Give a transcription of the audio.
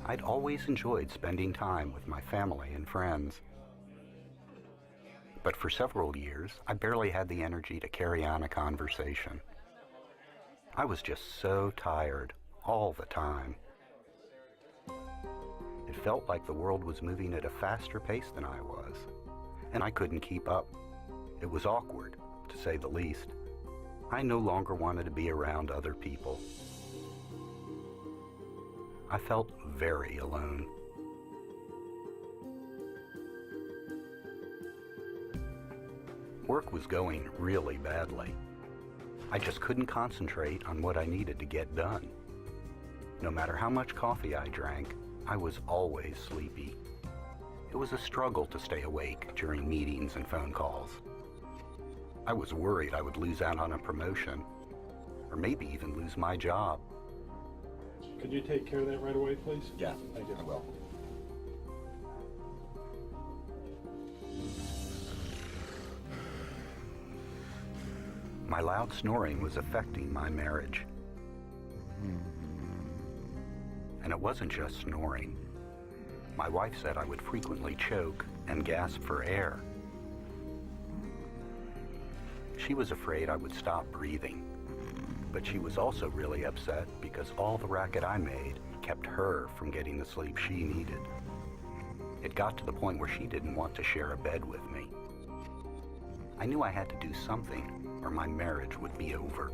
I'd always enjoyed spending time with my family and friends. But for several years, I barely had the energy to carry on a conversation. I was just so tired all the time. It felt like the world was moving at a faster pace than I was, and I couldn't keep up. It was awkward, to say the least. I no longer wanted to be around other people. I felt very alone. Work was going really badly. I just couldn't concentrate on what I needed to get done. No matter how much coffee I drank, I was always sleepy. It was a struggle to stay awake during meetings and phone calls. I was worried I would lose out on a promotion, or maybe even lose my job. Could you take care of that right away, please? Yeah, Thank you. I will. My loud snoring was affecting my marriage. And it wasn't just snoring. My wife said I would frequently choke and gasp for air. She was afraid I would stop breathing, but she was also really upset because all the racket I made kept her from getting the sleep she needed. It got to the point where she didn't want to share a bed with me. I knew I had to do something or my marriage would be over.